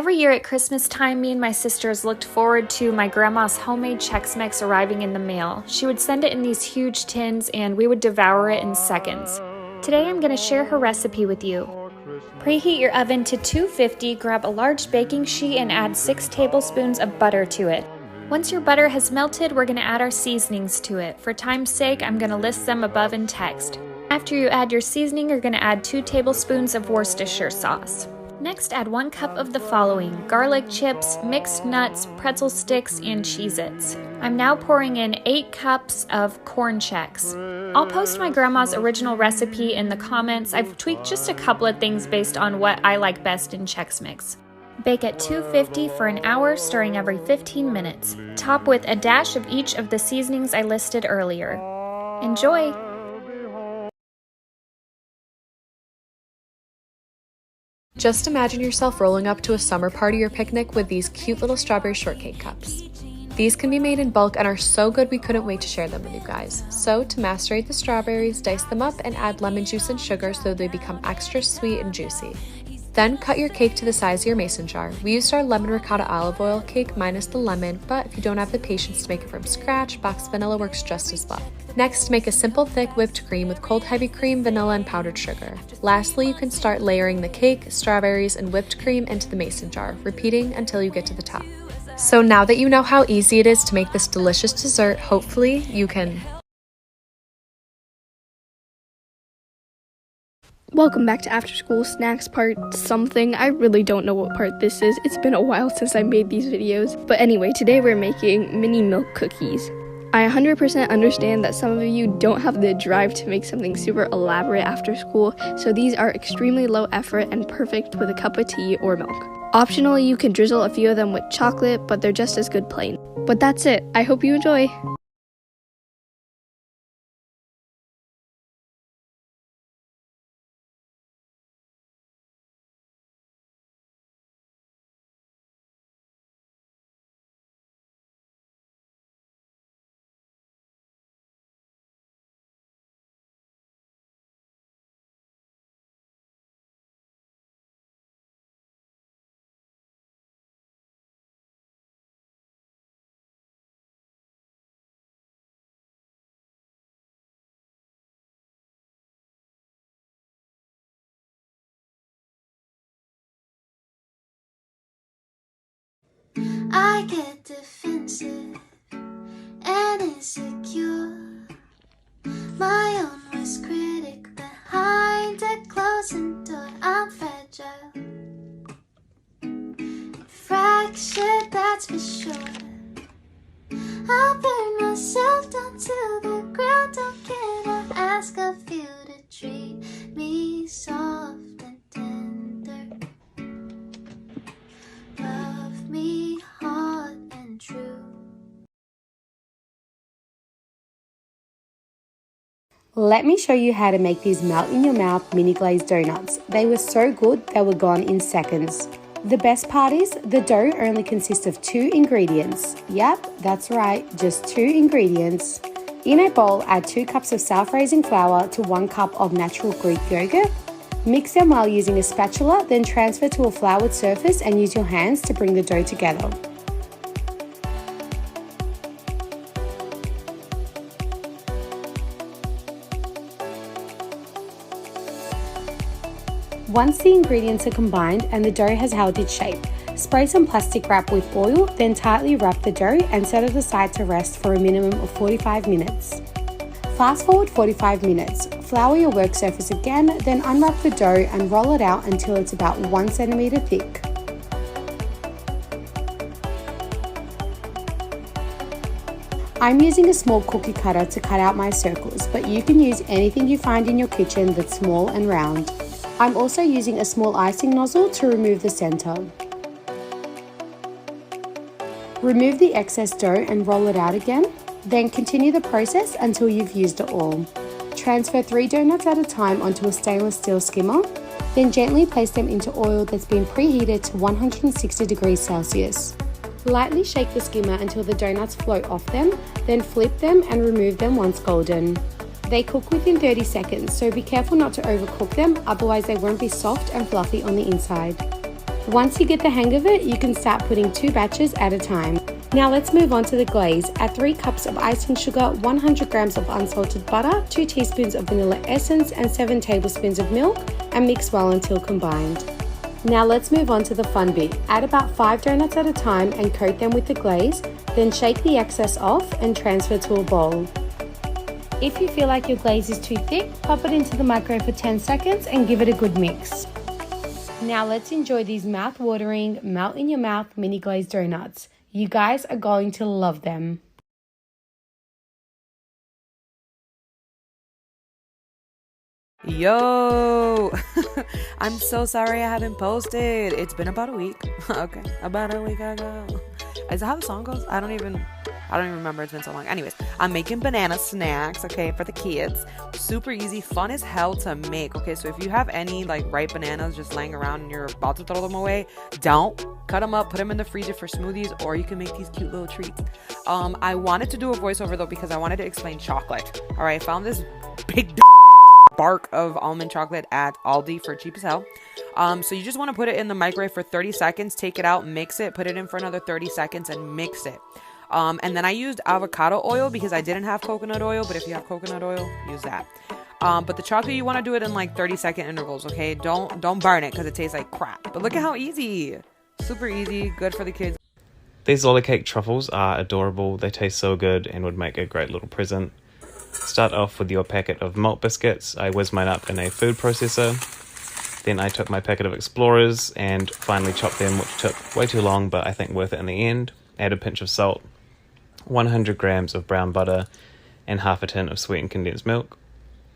Every year at Christmas time, me and my sisters looked forward to my grandma's homemade Chex Mix arriving in the mail. She would send it in these huge tins and we would devour it in seconds. Today I'm going to share her recipe with you. Preheat your oven to 250, grab a large baking sheet and add 6 tablespoons of butter to it. Once your butter has melted, we're going to add our seasonings to it. For time's sake, I'm going to list them above in text. After you add your seasoning, you're going to add 2 tablespoons of Worcestershire sauce. Next, add 1 cup of the following: garlic chips, mixed nuts, pretzel sticks, and Cheez-Its. I'm now pouring in 8 cups of corn Chex. I'll post my grandma's original recipe in the comments. I've tweaked just a couple of things based on what I like best in Chex Mix. Bake at 250 for an hour, stirring every 15 minutes. Top with a dash of each of the seasonings I listed earlier. Enjoy! Just imagine yourself rolling up to a summer party or picnic with these cute little strawberry shortcake cups. These can be made in bulk and are so good we couldn't wait to share them with you guys. So to macerate the strawberries, dice them up and add lemon juice and sugar so they become extra sweet and juicy. Then cut your cake to the size of your mason jar. We used our lemon ricotta olive oil cake minus the lemon, but if you don't have the patience to make it from scratch, boxed vanilla works just as well. Next, make a simple thick whipped cream with cold heavy cream, vanilla, and powdered sugar. Lastly, you can start layering the cake, strawberries, and whipped cream into the mason jar, repeating until you get to the top. So now that you know how easy it is to make this delicious dessert, hopefully you can... Welcome back to After School Snacks part something. I really don't know what part this is. It's been a while since I made these videos. But anyway, today we're making mini milk cookies. I 100% understand that some of you don't have the drive to make something super elaborate after school, so these are extremely low effort and perfect with a cup of tea or milk. Optionally, you can drizzle a few of them with chocolate, but they're just as good plain. But that's it. I hope you enjoy! I get defensive and insecure, my own worst critic behind a closing door. I'm fragile, fractured, that's for sure. I burn myself down to the ground. How can I ask of you to treat me soft and tender? Love me hard and true. Let me show you how to make these melt in your mouth mini glazed donuts. They were so good they were gone in seconds. The best part is the dough only consists of 2 ingredients. Yep, that's right, just 2 ingredients. In a bowl, add 2 cups of self-raising flour to 1 cup of natural Greek yogurt. Mix them while using a spatula, then transfer to a floured surface and use your hands to bring the dough together. Once the ingredients are combined and the dough has held its shape, spray some plastic wrap with oil, then tightly wrap the dough and set it aside to rest for a minimum of 45 minutes. Fast forward 45 minutes, flour your work surface again, then unwrap the dough and roll it out until it's about 1 centimeter thick. I'm using a small cookie cutter to cut out my circles, but you can use anything you find in your kitchen that's small and round. I'm also using a small icing nozzle to remove the center. Remove the excess dough and roll it out again. Then continue the process until you've used it all. Transfer 3 donuts at a time onto a stainless steel skimmer. Then gently place them into oil that's been preheated to 160 degrees Celsius. Lightly shake the skimmer until the donuts float off them, then flip them and remove them once golden. They cook within 30 seconds, so be careful not to overcook them, otherwise they won't be soft and fluffy on the inside. Once you get the hang of it, you can start putting 2 batches at a time. Now let's move on to the glaze. Add 3 cups of icing sugar, 100 grams of unsalted butter, 2 teaspoons of vanilla essence, and 7 tablespoons of milk, and mix well until combined. Now let's move on to the fun bit. Add about 5 donuts at a time and coat them with the glaze, then shake the excess off and transfer to a bowl. If you feel like your glaze is too thick, pop it into the microwave for 10 seconds and give it a good mix. Now let's enjoy these mouth-watering, melt-in-your-mouth mini glazed donuts. You guys are going to love them. Yo, I'm so sorry I haven't posted. It's been about a week. Okay, about a week ago. Is that how the song goes? I don't even remember. It's been so long. Anyways, I'm making banana snacks, okay, for the kids. Super easy, fun as hell to make, okay? So if you have any like ripe bananas just laying around and you're about to throw them away, don't. Cut them up, put them in the freezer for smoothies, or you can make these cute little treats. I wanted to do a voiceover though because I wanted to explain chocolate. All right, I found this big bark of almond chocolate at Aldi for cheap as hell. So you just want to put it in the microwave for 30 seconds, take it out, mix it, put it in for another 30 seconds and mix it. And then I used avocado oil because I didn't have coconut oil, but if you have coconut oil, use that. But the chocolate, you want to do it in like 30-second intervals, okay? Don't burn it because it tastes like crap. But look at how easy. Super easy, good for the kids. These lolly cake truffles are adorable. They taste so good and would make a great little present. Start off with your packet of malt biscuits. I whizzed mine up in a food processor. Then I took my packet of Explorers and finely chopped them, which took way too long, but I think worth it in the end. Add a pinch of salt, 100 grams of brown butter, and half a tin of sweetened condensed milk.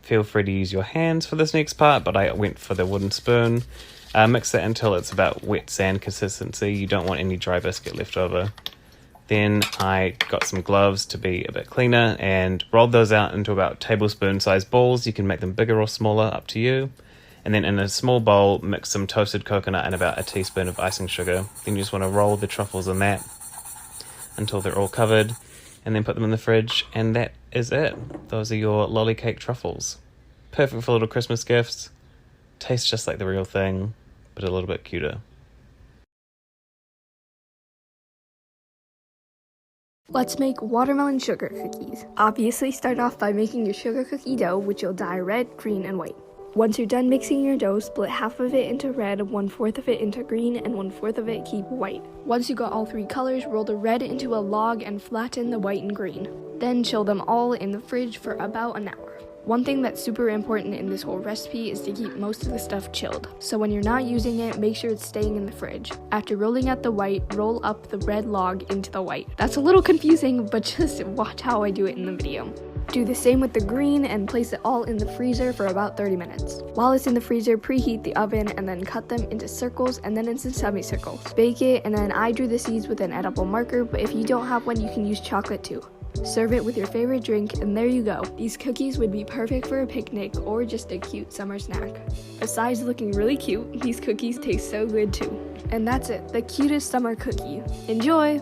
Feel free to use your hands for this next part, but I went for the wooden spoon. Mix it until it's about wet sand consistency. You don't want any dry biscuit left over. Then I got some gloves to be a bit cleaner and rolled those out into about tablespoon sized balls. You can make them bigger or smaller, up to you. And then in a small bowl, mix some toasted coconut and about a teaspoon of icing sugar. Then you just want to roll the truffles in that until they're all covered, and then put them in the fridge, and that is it. Those are your lolly cake truffles. Perfect for little Christmas gifts. Tastes just like the real thing, but a little bit cuter. Let's make watermelon sugar cookies. Obviously, start off by making your sugar cookie dough, which will dye red, green, and white. Once you're done mixing your dough, split half of it into red, 1/4 of it into green, and 1/4 of it keep white. Once you got all 3 colors, roll the red into a log and flatten the white and green. Then chill them all in the fridge for about an hour. One thing that's super important in this whole recipe is to keep most of the stuff chilled. So when you're not using it, make sure it's staying in the fridge. After rolling out the white, roll up the red log into the white. That's a little confusing, but just watch how I do it in the video. Do the same with the green and place it all in the freezer for about 30 minutes. While it's in the freezer, preheat the oven and then cut them into circles and then into semicircles. Bake it, and then I drew the seeds with an edible marker, but if you don't have one, you can use chocolate too. Serve it with your favorite drink, and there you go. These cookies would be perfect for a picnic or just a cute summer snack. Besides looking really cute, these cookies taste so good too. And that's it, the cutest summer cookie. Enjoy!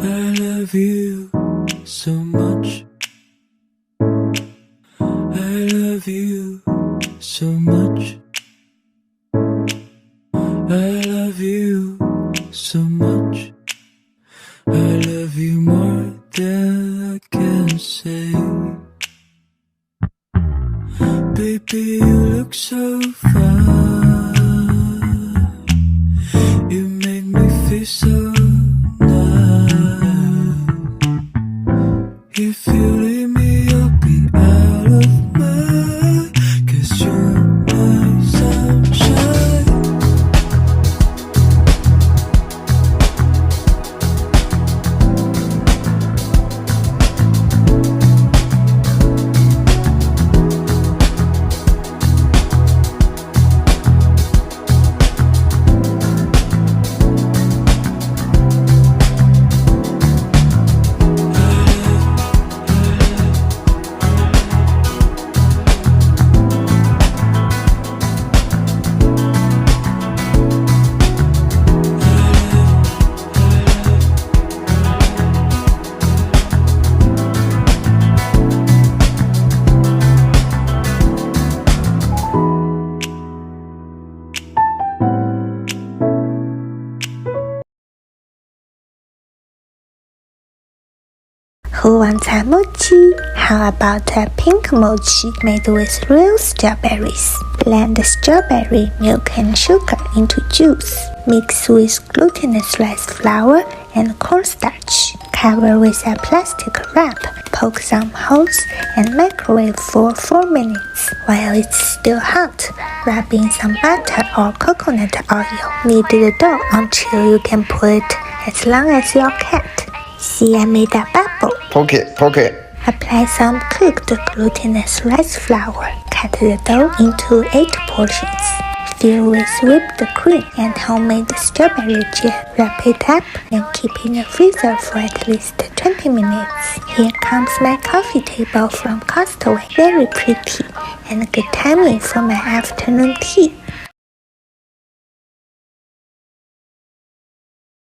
I love you so much. I love you so much. I love you so much. I love you more than I can say. Baby, you look so fine. You make me feel so if you leave me, I'll be out of mind. 'Cause Who wants a mochi? How about a pink mochi made with real strawberries? Blend the strawberry, milk and sugar into juice. Mix with glutinous rice flour and cornstarch. Cover with a plastic wrap. Poke some holes and microwave for 4 minutes. While it's still hot, rub in some butter or coconut oil. Knead the dough until you can pull it as long as your cat. See, I made a bubble. Poke it. Apply some cooked glutinous rice flour. Cut the dough into 8 portions. Fill with whipped cream and homemade strawberry jam. Wrap it up and keep in the freezer for at least 20 minutes. Here comes my coffee table from Costaway. Very pretty and good timing for my afternoon tea.